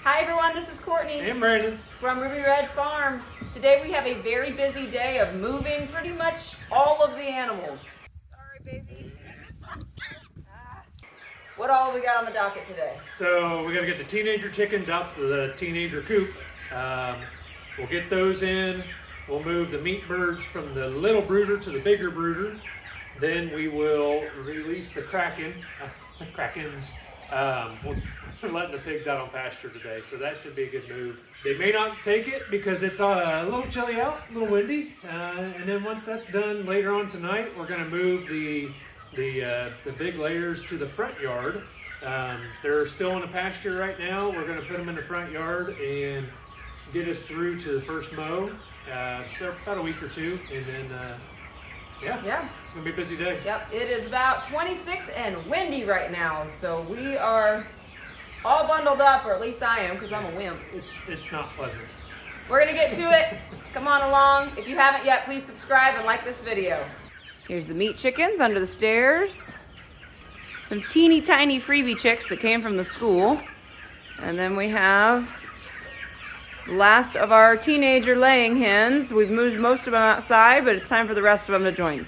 Hi everyone, this is Courtney and Brandon from Ruby Red Farm. Today we have a very busy day of moving pretty much all of the animals. Sorry, baby. What all we got on the docket today? So we got to get the teenager chickens out to the teenager coop. We'll get those in. We'll move the meat birds from the little brooder to the bigger brooder. Then we will release the krakens. We're letting the pigs out on pasture today, so that should be a good move. They may not take it because it's a little chilly out, a little windy. And then once that's done later on tonight, we're going to move the big layers to the front yard. They're still in the pasture right now. We're going to put them in the front yard and get us through to the first mow. So about a week or two, and then yeah, it's gonna be a busy day. Yep, it is about 26 and windy right now, so we are all bundled up, or at least I am, because I'm a wimp. It's not pleasant. We're gonna get to it. Come on along. If you haven't yet, please subscribe and like this video. Here's the meat chickens under the stairs. Some teeny tiny freebie chicks that came from the school. And then we have the last of our teenager laying hens. We've moved most of them outside, but it's time for the rest of them to join.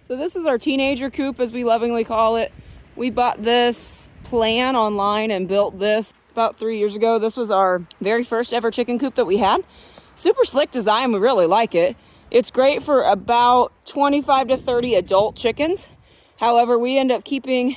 So this is our teenager coop, as we lovingly call it. We bought this plan online and built this about 3 years ago. This was our very first ever chicken coop that we had. Super slick design, we really like it. It's great for about 25 to 30 adult chickens. However, we end up keeping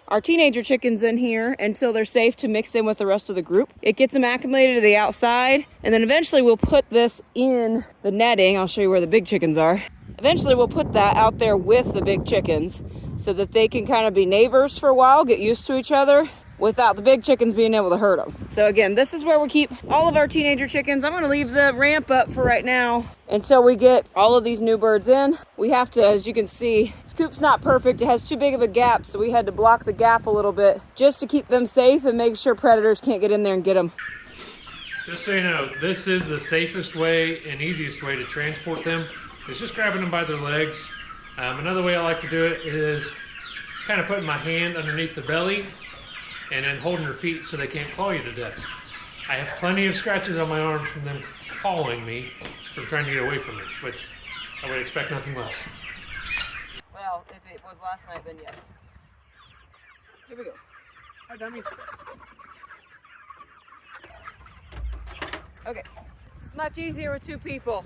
our teenager chickens in here until they're safe to mix in with the rest of the group. It gets them acclimated to the outside, and then eventually we'll put this in the netting. I'll show you where the big chickens are. Eventually we'll put that out there with the big chickens so that they can kind of be neighbors for a while, get used to each other, without the big chickens being able to hurt them. So again, this is where we keep all of our teenager chickens. I'm gonna leave the ramp up for right now until we get all of these new birds in. We have to, as you can see, this coop's not perfect. It has too big of a gap, so we had to block the gap a little bit just to keep them safe and make sure predators can't get in there and get them. Just so you know, this is the safest way and easiest way to transport them. Is just grabbing them by their legs. Another way I like to do it is kind of putting my hand underneath the belly and then holding their feet so they can't claw you to death. I have plenty of scratches on my arms from them clawing me from trying to get away from me, which I would expect nothing less. Well, if it was last night, then yes. Here we go. Hi, dummies. Okay, it's much easier with two people.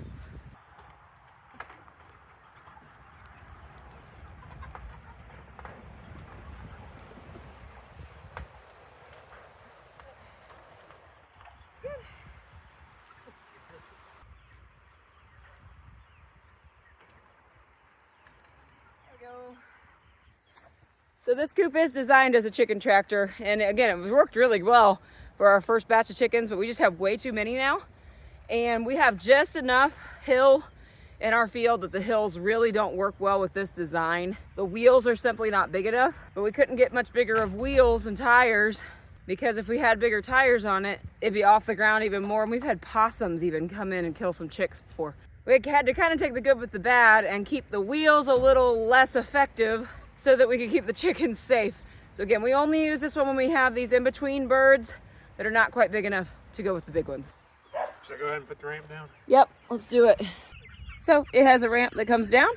So this coop is designed as a chicken tractor, and again, it worked really well for our first batch of chickens, but we just have way too many now, and we have just enough hill in our field that the hills really don't work well with this design. The wheels are simply not big enough, but we couldn't get much bigger of wheels and tires, because if we had bigger tires on it, it'd be off the ground even more, and we've had possums even come in and kill some chicks before. We had to kind of take the good with the bad and keep the wheels a little less effective so that we can keep the chickens safe. So again, we only use this one when we have these in-between birds that are not quite big enough to go with the big ones. Should I go ahead and put the ramp down? Yep, let's do it. So it has a ramp that comes down.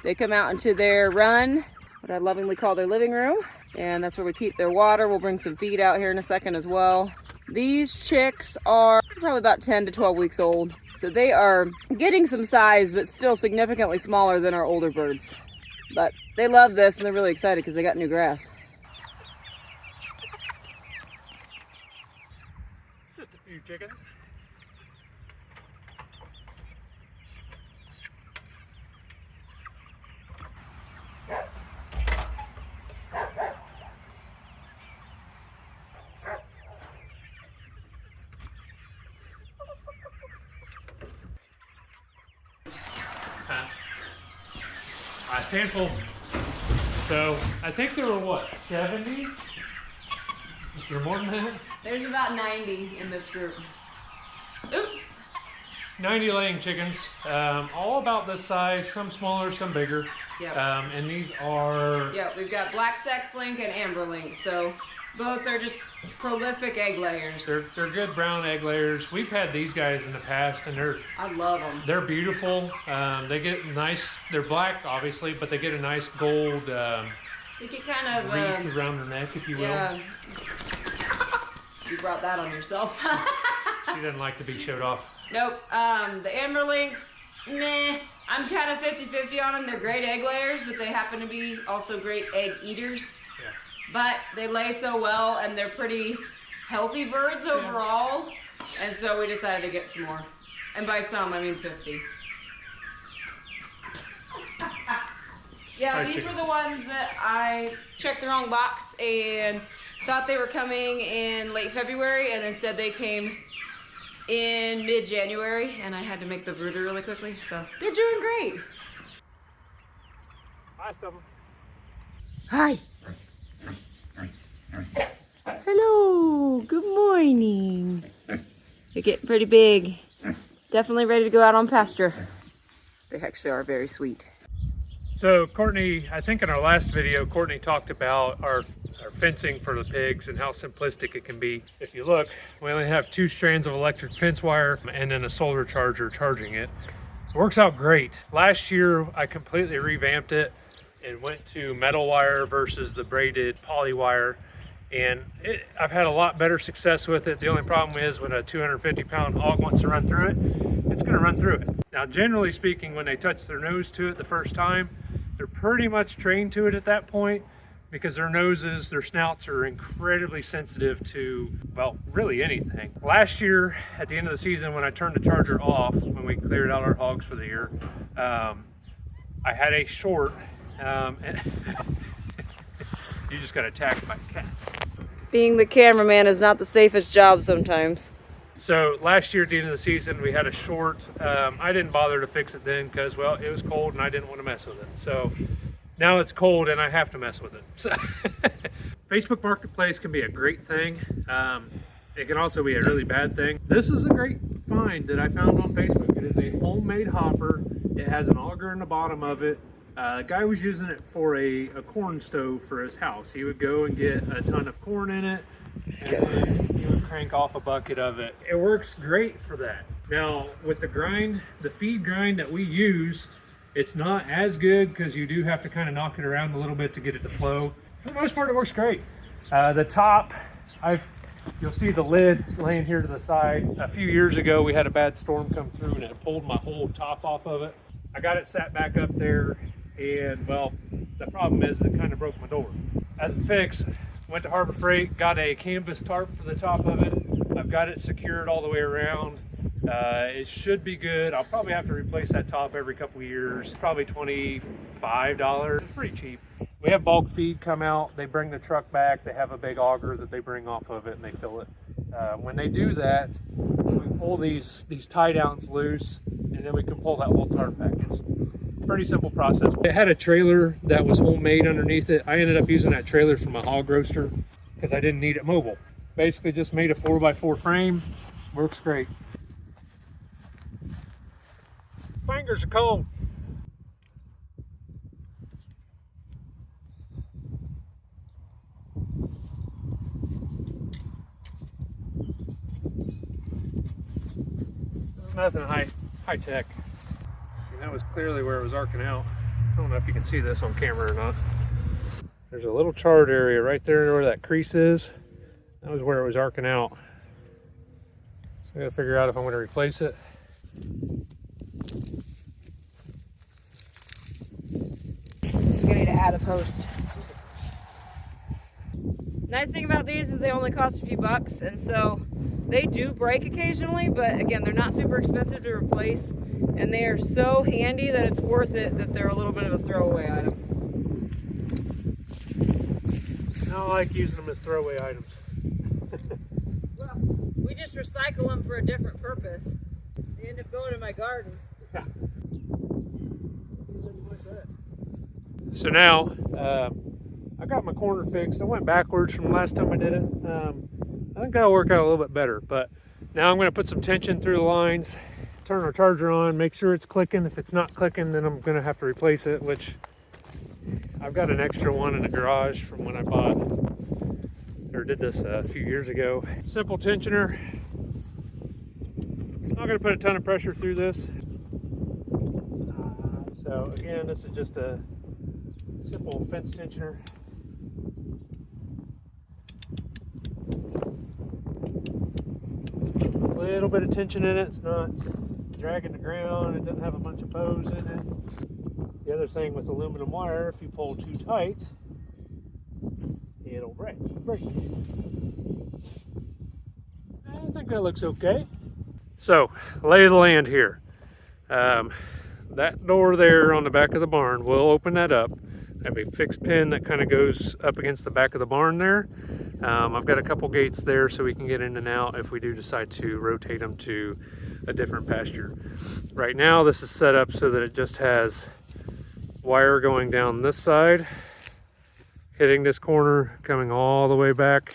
They come out into their run, what I lovingly call their living room, and that's where we keep their water. We'll bring some feed out here in a second as well. These chicks are probably about 10 to 12 weeks old. So they are getting some size, but still significantly smaller than our older birds. But they love this and they're really excited because they got new grass. Just a few chickens. Last handful. So I think there were what, 70? Is there more than that? There's about 90 in this group. Oops. 90 laying chickens, all about this size, some smaller, some bigger. Yep. And these are... Yeah, we've got black sex link and amber link. So Both are just prolific egg layers. They're good brown egg layers. We've had these guys in the past, and I love them. they're beautiful. They get nice. They're black, obviously, but they get a nice gold You get kind of wreath around their neck, if you will. yeah. You brought that on yourself. She doesn't like to be showed off. Nope. The Amberlinks, meh. I'm kind of 50-50 on them. They're great egg layers, but they happen to be also great egg eaters. Yeah. But they lay so well, and they're pretty healthy birds overall. And so we decided to get some more. And by some, I mean 50. Yeah, these were the ones that I checked the wrong box and thought they were coming in late February, and instead they came in mid-January, and I had to make the brooder really quickly, so they're doing great. Last of them. Hi. Hello, good morning. They're getting pretty big. Definitely ready to go out on pasture. They actually are very sweet. So Courtney, I think in our last video, Courtney talked about our fencing for the pigs and how simplistic it can be. If you look, we only have 2 strands of electric fence wire and then a solar charger charging it. It works out great. Last year, I completely revamped it and went to metal wire versus the braided poly wire. And I've had a lot better success with it. The only problem is when a 250-pound hog wants to run through it, it's gonna run through it. Now, generally speaking, when they touch their nose to it the first time, they're pretty much trained to it at that point because their noses, their snouts are incredibly sensitive to, well, really anything. Last year, at the end of the season, when I turned the charger off, when we cleared out our hogs for the year, I had a short, and you just got attacked by a cat. Being the cameraman is not the safest job sometimes. So last year at the end of the season, we had a short. I didn't bother to fix it then because, well, it was cold and I didn't want to mess with it. So now it's cold and I have to mess with it. So Facebook Marketplace can be a great thing. It can also be a really bad thing. This is a great find that I found on Facebook. It is a homemade hopper. It has an auger in the bottom of it. The guy was using it for a corn stove for his house. He would go and get a ton of corn in it, and he would crank off a bucket of it. It works great for that. Now, with the grind, the feed grind that we use, it's not as good because you do have to kind of knock it around a little bit to get it to flow. For the most part, it works great. The top, you'll see the lid laying here to the side. A few years ago, we had a bad storm come through and it pulled my whole top off of it. I got it sat back up there, and well, the problem is it kind of broke my door. As a fix, went to Harbor Freight, got a canvas tarp for the top of it. I've got it secured all the way around. It should be good. I'll probably have to replace that top every couple of years. Probably $25. It's pretty cheap. We have bulk feed come out. They bring the truck back. They have a big auger that they bring off of it and they fill it. When they do that, we pull these tie downs loose, and then we can pull that whole tarp back. It's a pretty simple process. It had a trailer that was homemade underneath it. I ended up using that trailer for my hog roaster because I didn't need it mobile. Basically just made a 4x4 frame. Works great. Fingers are cold. Nothing high tech. And that was clearly where it was arcing out. I don't know if you can see this on camera or not. There's a little charred area right there where that crease is. That was where it was arcing out. So I gotta figure out if I'm gonna replace it. I'm gonna need to add a post. Nice thing about these is they only cost a few bucks, and so they do break occasionally, but again, they're not super expensive to replace, and they are so handy that it's worth it that they're a little bit of a throwaway item. I don't like using them as throwaway items. Well, we just recycle them for a different purpose. They end up going in my garden. Yeah. So now, I got my corner fixed. I went backwards from the last time I did it. I think that'll work out a little bit better, but now I'm going to put some tension through the lines, turn our charger on, make sure it's clicking. If it's not clicking, then I'm going to have to replace it, which I've got an extra one in the garage from when I bought or did this a few years ago. Simple tensioner. Not going to put a ton of pressure through this. So again, this is just a simple fence tensioner. A little bit of tension in it. It's not dragging the ground. It doesn't have a bunch of bows in it. The other thing with aluminum wire, if you pull too tight, it'll break. I think that looks okay. So, lay of the land here. That door there on the back of the barn, we'll open that up. I have a fixed pin that kind of goes up against the back of the barn there. I've got a couple gates there so we can get in and out if we do decide to rotate them to a different pasture. Right now this is set up so that it just has wire going down this side, hitting this corner, coming all the way back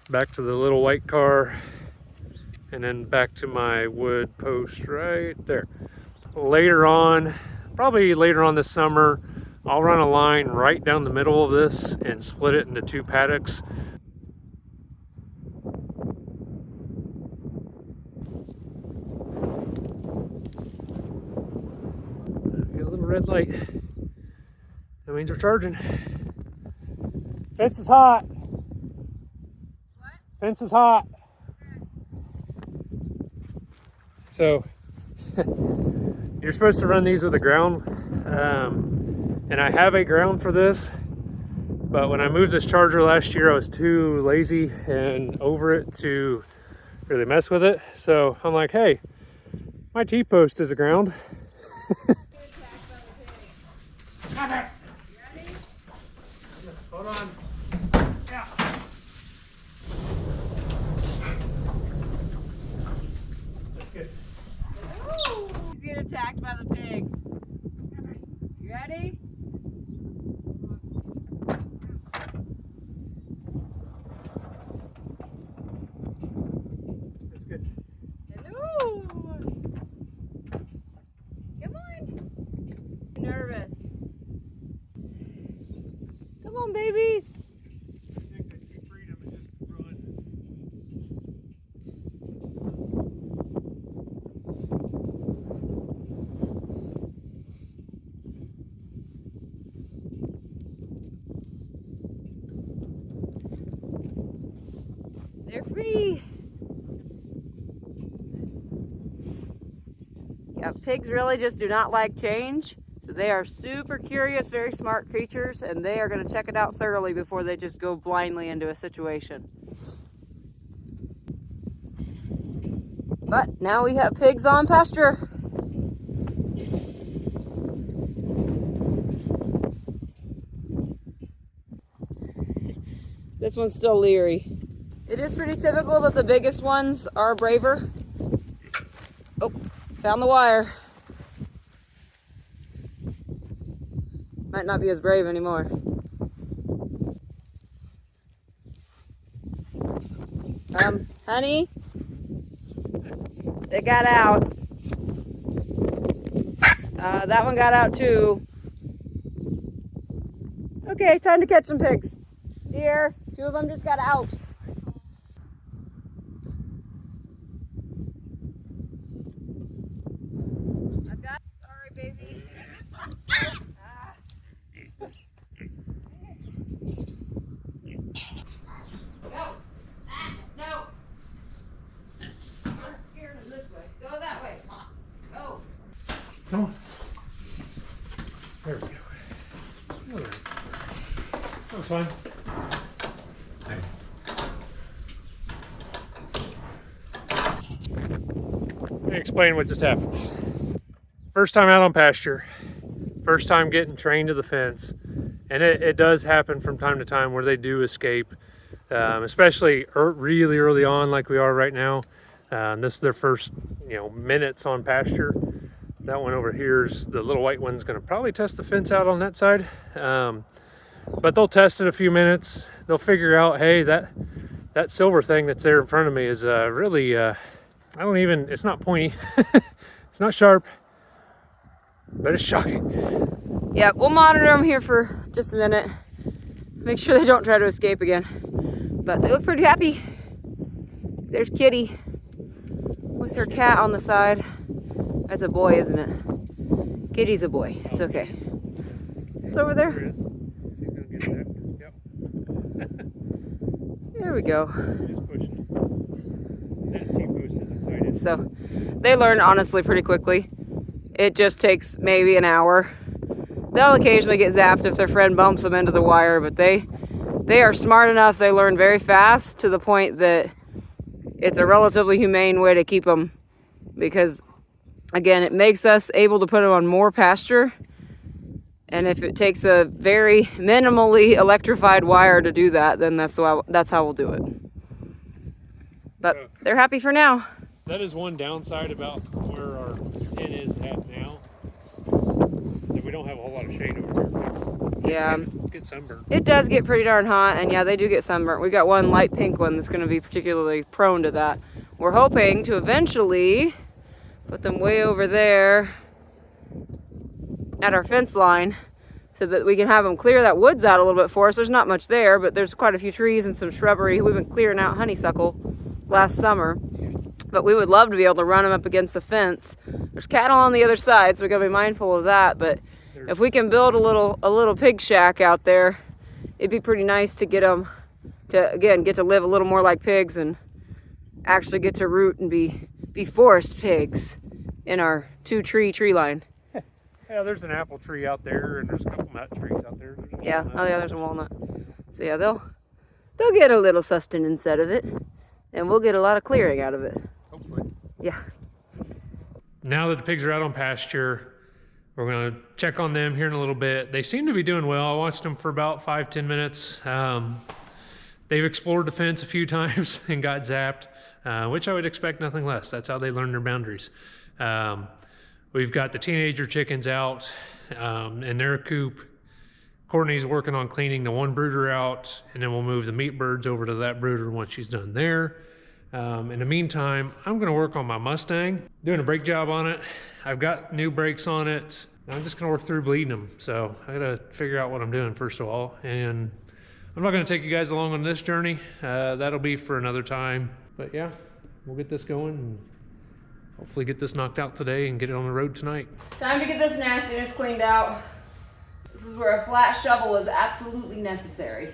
to the little white car, and then back to my wood post right there. Later on, probably later on this summer, I'll run a line right down the middle of this and split it into 2 paddocks. Got a little red light. That means we're charging. Fence is hot. What? Fence is hot. So you're supposed to run these with a ground, and I have a ground for this, but when I moved this charger last year, I was too lazy and over it to really mess with it. So I'm like, hey, my T-post is a ground. Hold on. Yeah. That's good. He's getting attacked by the pigs. You ready? That's good. Hello. Come on. Nervous. Come on, babies. They're free. Yeah, pigs really just do not like change. So they are super curious, very smart creatures, and they are going to check it out thoroughly before they just go blindly into a situation. But now we have pigs on pasture. This one's still leery. It is pretty typical that the biggest ones are braver. Oh, found the wire. Might not be as brave anymore. Honey, they got out. That one got out too. Okay, time to catch some pigs. Here, 2 of them just got out. I've got, sorry baby. Go. No. I'm scared of this way. Go that way. Go. Come on. There we go. Oh, there. That was fine. Let me explain what just happened. First time out on pasture, first time getting trained to the fence, and it does happen from time to time where they do escape, especially really early on like we are right now. This is their first minutes on pasture. That one over here is the little white one's going to probably test the fence out on that side, but they'll test it a few minutes. They'll figure out, hey, that silver thing that's there in front of me is really it's not pointy. It's not sharp, but it's shocking. Yeah, we'll monitor them here for just a minute. Make sure they don't try to escape again. But they look pretty happy. There's Kitty with her cat on the side. That's a boy, isn't it? Kitty's a boy. It's okay. It's over there. She's gonna get that. Yep. There we go. Just pushing. That T-post isn't quite. So they learn honestly pretty quickly. It just takes maybe an hour. They'll occasionally get zapped if their friend bumps them into the wire, but they are smart enough. They learn very fast to the point that it's a relatively humane way to keep them, because again, it makes us able to put them on more pasture. And if it takes a very minimally electrified wire to do that, then that's how we'll do it. But they're happy for now. That is one downside about where our pen is at now. That we don't have a whole lot of shade over here. Yeah. Get sunburned. It does get pretty darn hot, and yeah, they do get sunburnt. We got one light pink one that's going to be particularly prone to that. We're hoping to eventually put them way over there at our fence line so that we can have them clear that woods out a little bit for us. There's not much there, but there's quite a few trees and some shrubbery. We've been clearing out honeysuckle last summer, but we would love to be able to run them up against the fence. There's cattle on the other side, so we got to be mindful of that, but if we can build a little pig shack out there, it'd be pretty nice to get them to, again, get to live a little more like pigs and actually get to root and be forest pigs in our tree line. Yeah, there's an apple tree out there, and there's a couple nut trees out there. Yeah, oh yeah, there's a walnut. So yeah, they'll get a little sustenance out of it, and we'll get a lot of clearing out of it. Hopefully. Yeah. Now that the pigs are out on pasture, we're gonna check on them here in a little bit. They seem to be doing well. I watched them for about 5-10 minutes. They've explored the fence a few times and got zapped, which I would expect nothing less. That's how they learn their boundaries. We've got the teenager chickens out in their coop. Courtney's working on cleaning the one brooder out, and then we'll move the meat birds over to that brooder once she's done there. In the meantime, I'm gonna work on my Mustang, doing a brake job on it. I've got new brakes on it. I'm just gonna work through bleeding them. So I gotta figure out what I'm doing first of all. And I'm not gonna take you guys along on this journey. That'll be for another time. But yeah, we'll get this going and hopefully get this knocked out today and get it on the road tonight. Time to get this nastiness cleaned out. This is where a flat shovel is absolutely necessary.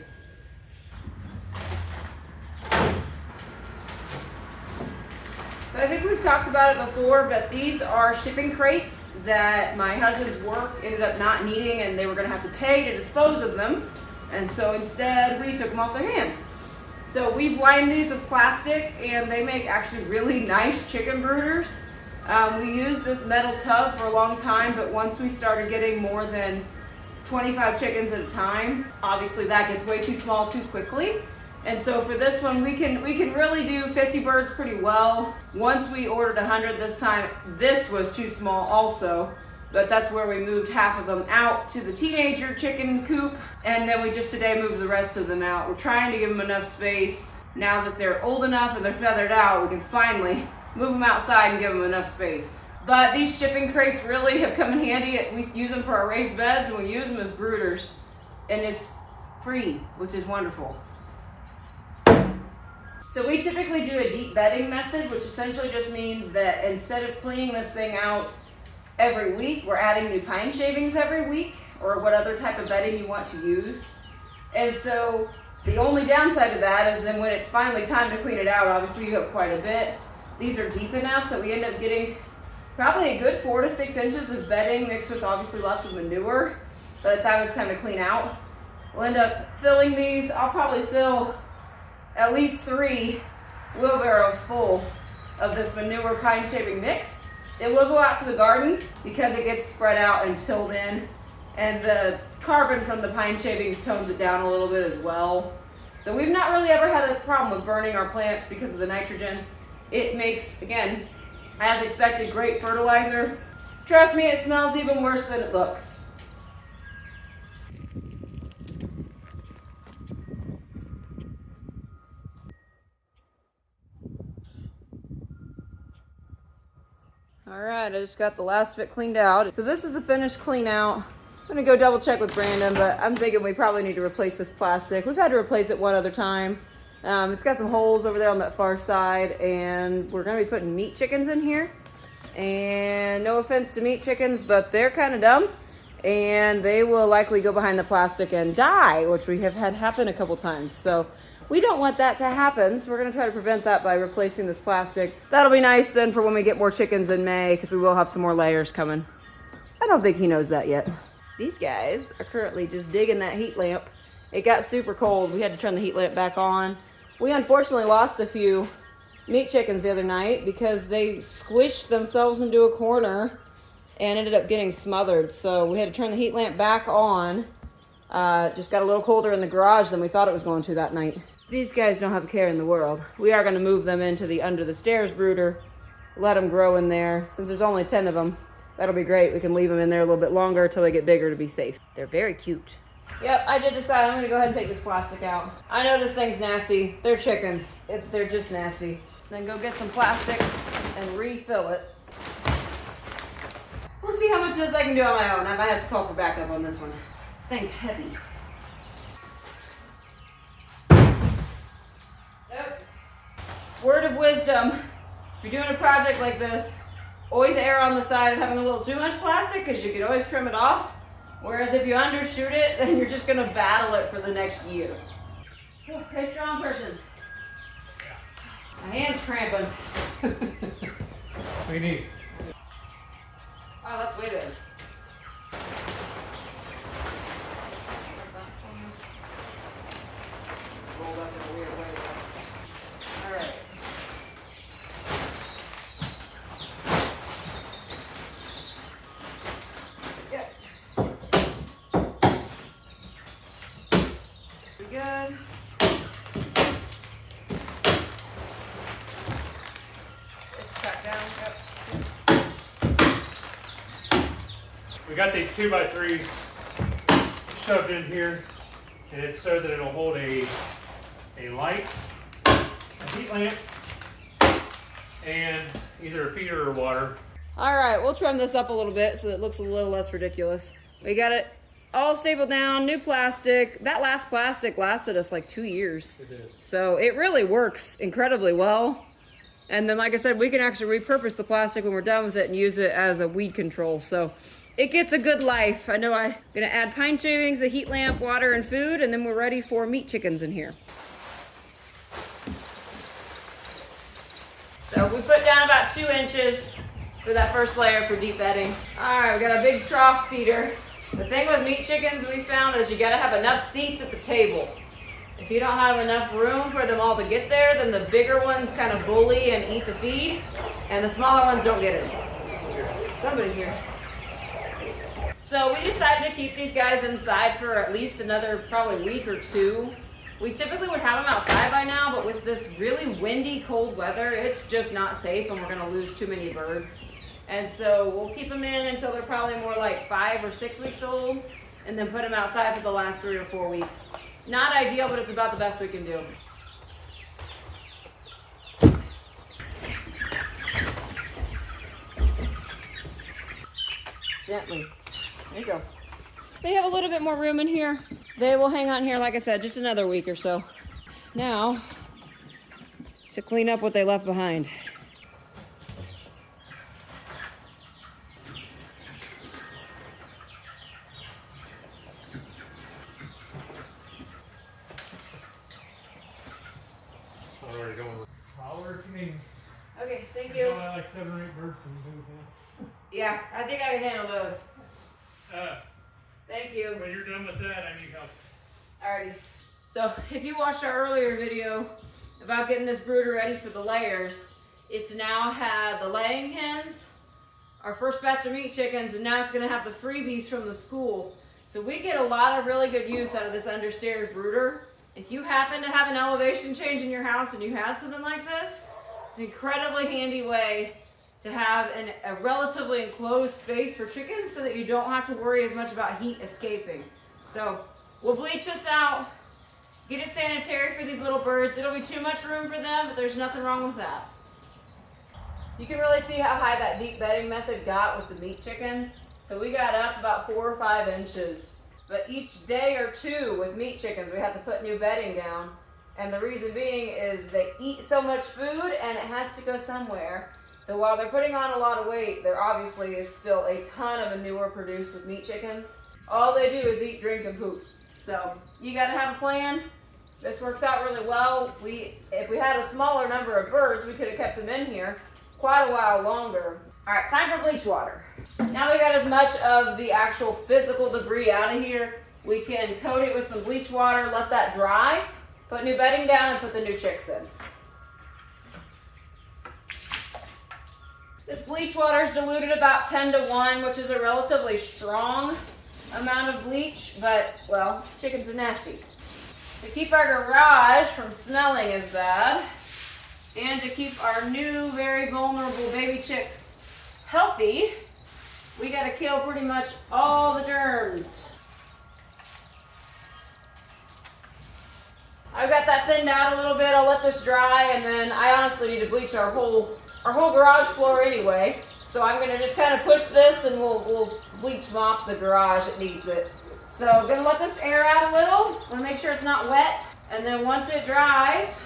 So I think we've talked about it before, but these are shipping crates that my husband's work ended up not needing, and they were gonna have to pay to dispose of them. And so instead we took them off their hands. So we've lined these with plastic, and they make actually really nice chicken brooders. We used this metal tub for a long time, but once we started getting more than 25 chickens at a time, obviously that gets way too small too quickly. And so for this one, we can really do 50 birds pretty well. Once we ordered 100 this time, this was too small also, but that's where we moved half of them out to the teenager chicken coop, and then we just today moved the rest of them out. We're trying to give them enough space. Now that they're old enough and they're feathered out, we can finally move them outside and give them enough space. But these shipping crates really have come in handy. We use them for our raised beds, and we use them as brooders, and it's free, which is wonderful. So we typically do a deep bedding method, which essentially just means that instead of cleaning this thing out every week, we're adding new pine shavings every week, or what other type of bedding you want to use. And so the only downside to that is then when it's finally time to clean it out, obviously you have quite a bit. These are deep enough that we end up getting probably a good 4 to 6 inches of bedding mixed with obviously lots of manure by the time it's time to clean out. We'll end up filling these. I'll probably fill at least 3 wheelbarrows full of this manure pine shaving mix. It will go out to the garden because it gets spread out and tilled in, and the carbon from the pine shavings tones it down a little bit as well. So we've not really ever had a problem with burning our plants because of the nitrogen. It makes, again, as expected, great fertilizer. Trust me, it smells even worse than it looks. All right, I just got the last of it cleaned out. So this is the finished clean out. I'm gonna go double check with Brandon, but I'm thinking we probably need to replace this plastic. We've had to replace it one other time. It's got some holes over there on that far side, and we're gonna be putting meat chickens in here. And no offense to meat chickens, but they're kind of dumb, and they will likely go behind the plastic and die, which we have had happen a couple times. So we don't want that to happen, so we're gonna try to prevent that by replacing this plastic. That'll be nice then for when we get more chickens in May, because we will have some more layers coming. I don't think he knows that yet. These guys are currently just digging that heat lamp. It got super cold. We had to turn the heat lamp back on. We unfortunately lost a few meat chickens the other night because they squished themselves into a corner and ended up getting smothered. So we had to turn the heat lamp back on. Just got a little colder in the garage than we thought it was going to that night. These guys don't have a care in the world. We are going to move them into the under the stairs brooder, let them grow in there. Since there's only 10 of them, that'll be great. We can leave them in there a little bit longer until they get bigger to be safe. They're very cute. Yep, I did decide I'm gonna go ahead and take this plastic out. I know this thing's nasty. They're chickens. They're just nasty. Then go get some plastic and refill it. We'll see how much of this I can do on my own. I might have to call for backup on this one. This thing's heavy. Yep. Word of wisdom, if you're doing a project like this, always err on the side of having a little too much plastic because you can always trim it off. Whereas if you undershoot it, then you're just gonna battle it for the next year. Oh, okay, strong person. My hand's cramping. What do you need? Wow, that's way better. Rolled up in a weird way. All right. Good. It's stuck down. Yep. We got these 2x3s shoved in here, and it's so that it'll hold a light, a heat lamp, and either a feeder or water. All right, we'll trim this up a little bit so that it looks a little less ridiculous. We got it all stapled down, new plastic. That last plastic lasted us like 2 years. It did. So it really works incredibly well. And then, like I said, we can actually repurpose the plastic when we're done with it and use it as a weed control. So it gets a good life. I know I'm gonna add pine shavings, a heat lamp, water, and food, and then we're ready for meat chickens in here. So we put down about 2 inches for that first layer for deep bedding. All right, we got a big trough feeder. The thing with meat chickens we found is you gotta have enough seats at the table. If you don't have enough room for them all to get there, then the bigger ones kind of bully and eat the feed, and the smaller ones don't get it. Somebody's here. So we decided to keep these guys inside for at least another probably week or 2. We typically would have them outside by now, but with this really windy, cold weather, it's just not safe and we're gonna lose too many birds. And so we'll keep them in until they're probably more like 5 or 6 weeks old, and then put them outside for the last 3 or 4 weeks. Not ideal, but it's about the best we can do. Gently. There you go. They have a little bit more room in here. They will hang on here, like I said, just another week or so. Now, to clean up what they left behind. Already going. Holler if you need. Okay, thank You you. know, I like 7 or 8 birds from the Yeah, I think I can handle those. Thank you. When you're done with that, I need help. Alrighty. So if you watched our earlier video about getting this brooder ready for the layers, it's now had the laying hens, our first batch of meat chickens, and now it's gonna have the freebies from the school. So we get a lot of really good use out of this understairs brooder. If you happen to have an elevation change in your house and you have something like this, it's an incredibly handy way to have a relatively enclosed space for chickens so that you don't have to worry as much about heat escaping. So we'll bleach this out, get it sanitary for these little birds. It'll be too much room for them, but there's nothing wrong with that. You can really see how high that deep bedding method got with the meat chickens. So we got up about 4 or 5 inches. But each day or two with meat chickens, we have to put new bedding down. And the reason being is they eat so much food and it has to go somewhere. So while they're putting on a lot of weight, there obviously is still a ton of manure produced with meat chickens. All they do is eat, drink, and poop. So you gotta have a plan. This works out really well. If we had a smaller number of birds, we could have kept them in here quite a while longer. All right, time for bleach water. Now that we got as much of the actual physical debris out of here, we can coat it with some bleach water, let that dry, put new bedding down, and put the new chicks in. This bleach water is diluted about 10 to 1, which is a relatively strong amount of bleach, but, well, chickens are nasty. To keep our garage from smelling as bad, and to keep our new, very vulnerable baby chicks healthy, we gotta kill pretty much all the germs. I've got that thinned out a little bit. I'll let this dry, and then I honestly need to bleach our whole garage floor anyway. So I'm gonna just kind of push this, and we'll bleach mop the garage. It needs it. So I'm gonna let this air out a little. Want to make sure it's not wet, and then once it dries,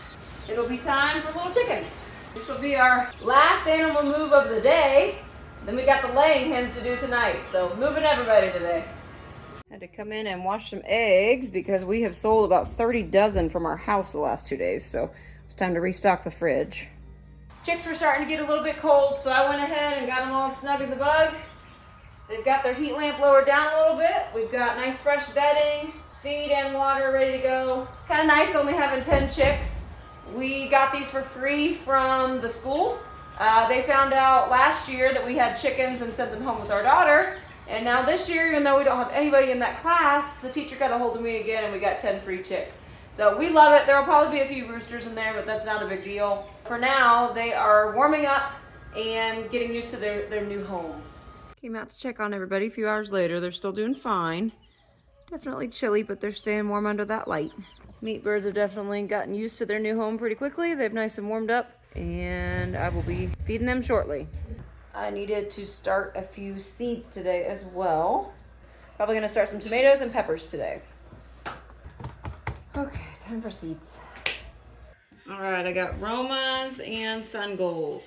it'll be time for little chickens. This will be our last animal move of the day. Then we got the laying hens to do tonight. So moving everybody today. Had to come in and wash some eggs because we have sold about 30 dozen from our house the last 2 days. So it's time to restock the fridge. Chicks were starting to get a little bit cold, so I went ahead and got them all snug as a bug. They've got their heat lamp lowered down a little bit. We've got nice fresh bedding, feed and water ready to go. It's kind of nice only having 10 chicks. We got these for free from the school. They found out last year that we had chickens and sent them home with our daughter. And now this year, even though we don't have anybody in that class, the teacher got a hold of me again and we got 10 free chicks. So we love it. There'll probably be a few roosters in there, but that's not a big deal. For now, they are warming up and getting used to their new home. Came out to check on everybody a few hours later. They're still doing fine. Definitely chilly, but they're staying warm under that light. Meat birds have definitely gotten used to their new home pretty quickly. They've nice and warmed up, and I will be feeding them shortly. I needed to start a few seeds today as well. Probably gonna start some tomatoes and peppers today. Okay, time for seeds. All right, I got Romas and Sun Golds.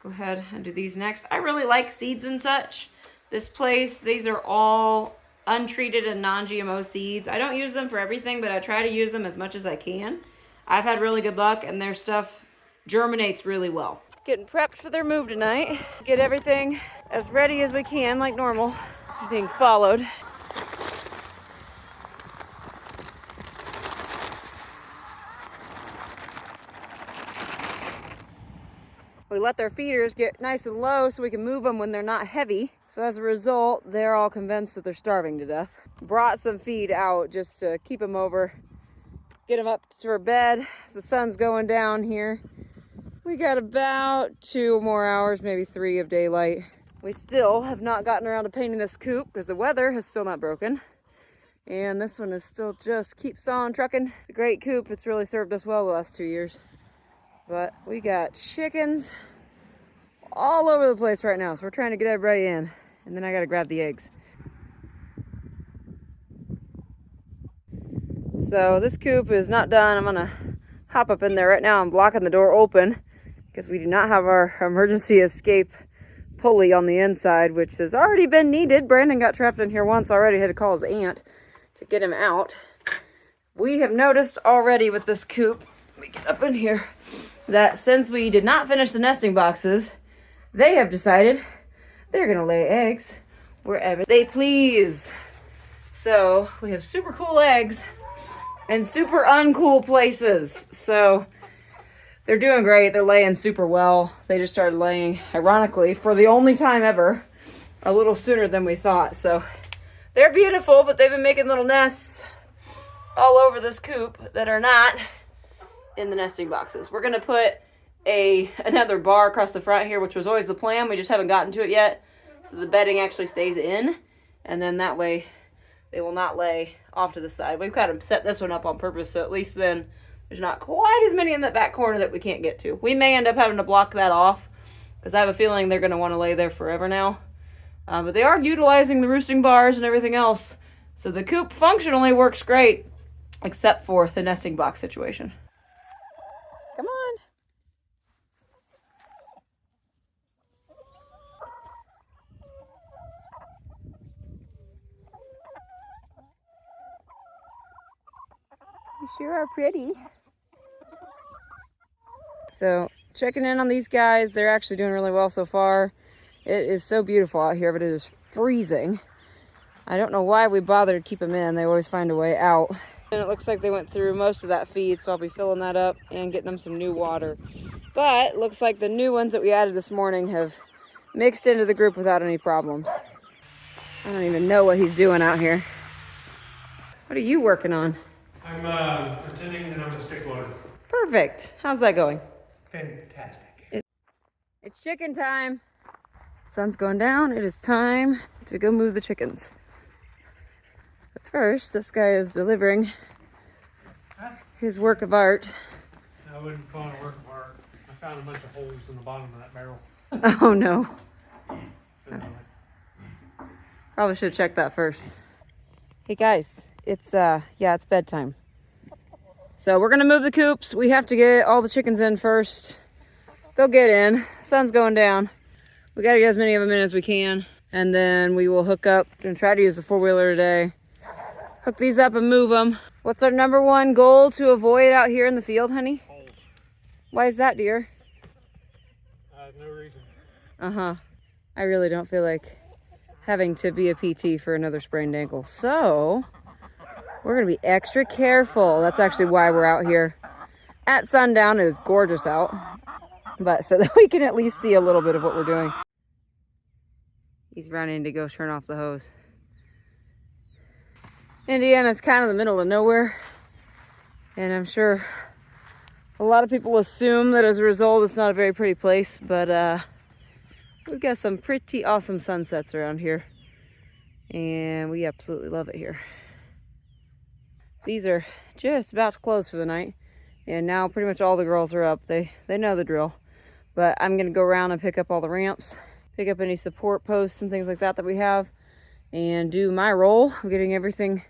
Go ahead and do these next. I really like seeds and such. This place, these are all untreated and non-GMO seeds. I don't use them for everything, but I try to use them as much as I can. I've had really good luck, and their stuff germinates really well. Getting prepped for their move tonight. Get everything as ready as we can, like normal, being followed. We let their feeders get nice and low so we can move them when they're not heavy. So as a result, they're all convinced that they're starving to death. Brought some feed out just to keep them over, get them up to our bed as the sun's going down here. We got about 2 more hours, maybe 3 of daylight. We still have not gotten around to painting this coop because the weather has still not broken. And this one is still just keeps on trucking. It's a great coop. It's really served us well the last 2 years. But we got chickens all over the place right now. So we're trying to get everybody in. And then I gotta grab the eggs. So this coop is not done. I'm gonna hop up in there right now. I'm blocking the door open because we do not have our emergency escape pulley on the inside, which has already been needed. Brandon got trapped in here once already. Had to call his aunt to get him out. We have noticed already with this coop, let me get up in here, that since we did not finish the nesting boxes, they have decided they're gonna lay eggs wherever they please. So we have super cool eggs and super uncool places. So they're doing great. They're laying super well. They just started laying, ironically, for the only time ever, a little sooner than we thought. So they're beautiful, but they've been making little nests all over this coop that are not in the nesting boxes. We're gonna put another bar across the front here, which was always the plan. We just haven't gotten to it yet. So the bedding actually stays in, and then that way they will not lay off to the side. We've got to set this one up on purpose, so at least then there's not quite as many in that back corner that we can't get to. We may end up having to block that off because I have a feeling they're going to want to lay there forever now. But they are utilizing the roosting bars and everything else. So the coop functionally works great, except for the nesting box situation. Come on. You sure are pretty. So checking in on these guys. They're actually doing really well so far. It is so beautiful out here, but it is freezing. I don't know why we bothered to keep them in. They always find a way out. And it looks like they went through most of that feed, so I'll be filling that up and getting them some new water. But it looks like the new ones that we added this morning have mixed into the group without any problems. I don't even know what he's doing out here. What are you working on? I'm pretending that I'm a stick loader. Perfect. How's that going? Fantastic. It's chicken time. Sun's going down. It is time to go move the chickens. But first, this guy is delivering his work of art. I wouldn't call it a work of art. I found a bunch of holes in the bottom of that barrel. Oh no. So, Probably should have checked that first. Hey guys, it's bedtime. So we're gonna move the coops. We have to get all the chickens in first. They'll get in. Sun's going down. We gotta get as many of them in as we can. And then we will hook up and try to use the four-wheeler today. Hook these up and move them. What's our number one goal to avoid out here in the field, honey? holes. Why is that, dear? No reason. Uh-huh. I really don't feel like having to be a PT for another sprained ankle. So we're gonna be extra careful. That's actually why we're out here at sundown. It is gorgeous out, but so that we can at least see a little bit of what we're doing. He's running to go turn off the hose. Indiana's kind of the middle of nowhere, and I'm sure a lot of people assume that as a result it's not a very pretty place, but we've got some pretty awesome sunsets around here, and we absolutely love it here. These are just about to close for the night, and now pretty much all the girls are up. They know the drill, but I'm gonna go around and pick up all the ramps, pick up any support posts and things like that we have, and do my role of getting everything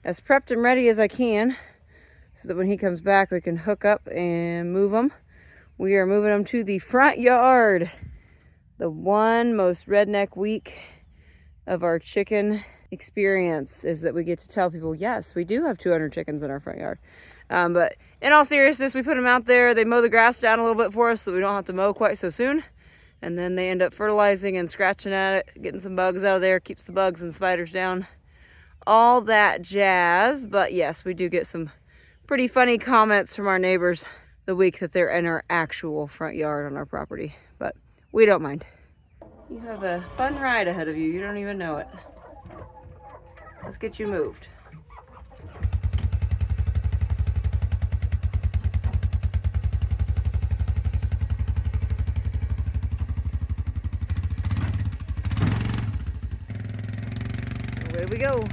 as prepped and ready as I can, so that when he comes back we can hook up and move them. We are moving them to the front yard. The one most redneck week of our chicken experience is that we get to tell people, yes, we do have 200 chickens in our front yard. But in all seriousness, we put them out there. They mow the grass down a little bit for us so we don't have to mow quite so soon. And then they end up fertilizing and scratching at it, getting some bugs out of there, keeps the bugs and spiders down. All that jazz. But yes, we do get some pretty funny comments from our neighbors the week that they're in our actual front yard on our property. But we don't mind. You have a fun ride ahead of you. You don't even know it. Let's get you moved. Away we go.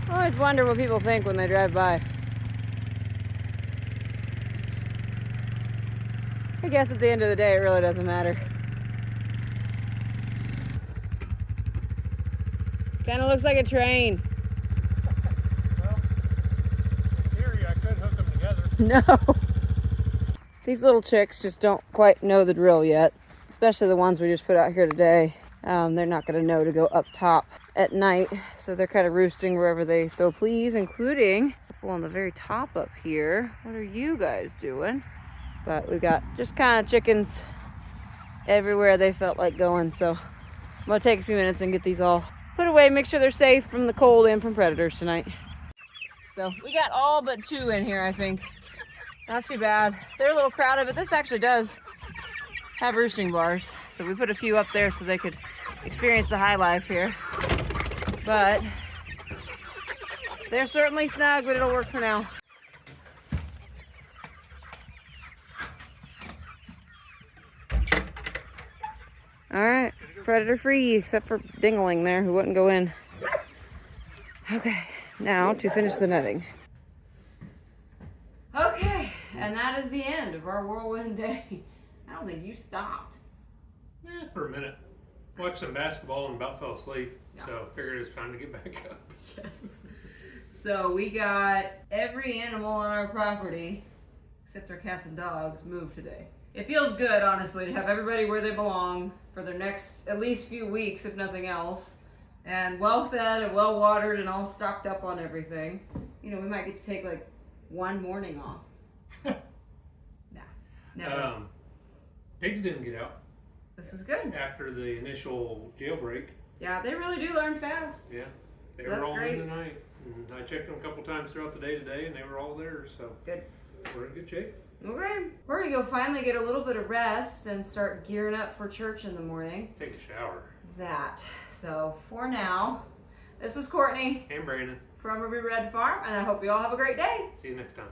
I always wonder what people think when they drive by. I guess at the end of the day, it really doesn't matter. Kind of looks like a train. Well, in theory, I could hook them together. No. These little chicks just don't quite know the drill yet, especially the ones we just put out here today. They're not going to know to go up top at night, so they're kind of roosting wherever they so please, including a couple on the very top up here. What are you guys doing? But we got just kind of chickens everywhere they felt like going, so I'm going to take a few minutes and get these all put away, make sure they're safe from the cold and from predators tonight. So we got all but 2 in here, I think. Not too bad. They're a little crowded, but this actually does have roosting bars, so we put a few up there so they could experience the high life here. But they're certainly snug, but it'll work for now. All right, predator free, except for Dingling there, who wouldn't go in. Okay, now to finish the netting. Okay, and that is the end of our whirlwind day. I don't think you stopped. For a minute. Watched some basketball and about fell asleep. Yeah. So figured it was time to get back up. Yes. So we got every animal on our property, except our cats and dogs, moved today. It feels good, honestly, to have everybody where they belong for their next at least few weeks, if nothing else. And well fed and well watered and all stocked up on everything. You know, we might get to take like one morning off. Nah, never. Pigs didn't get out This is good. after the initial jailbreak. Yeah, they really do learn fast. Yeah, they That's were all great. in tonight. And I checked them a couple times throughout the day today, and they were all there. So Good. we're in good shape. Okay. We're gonna go finally get a little bit of rest and start gearing up for church in the morning. Take a shower. So for now, this was Courtney And Brandon. from Ruby Red Farm, and I hope you all have a great day. See you next time.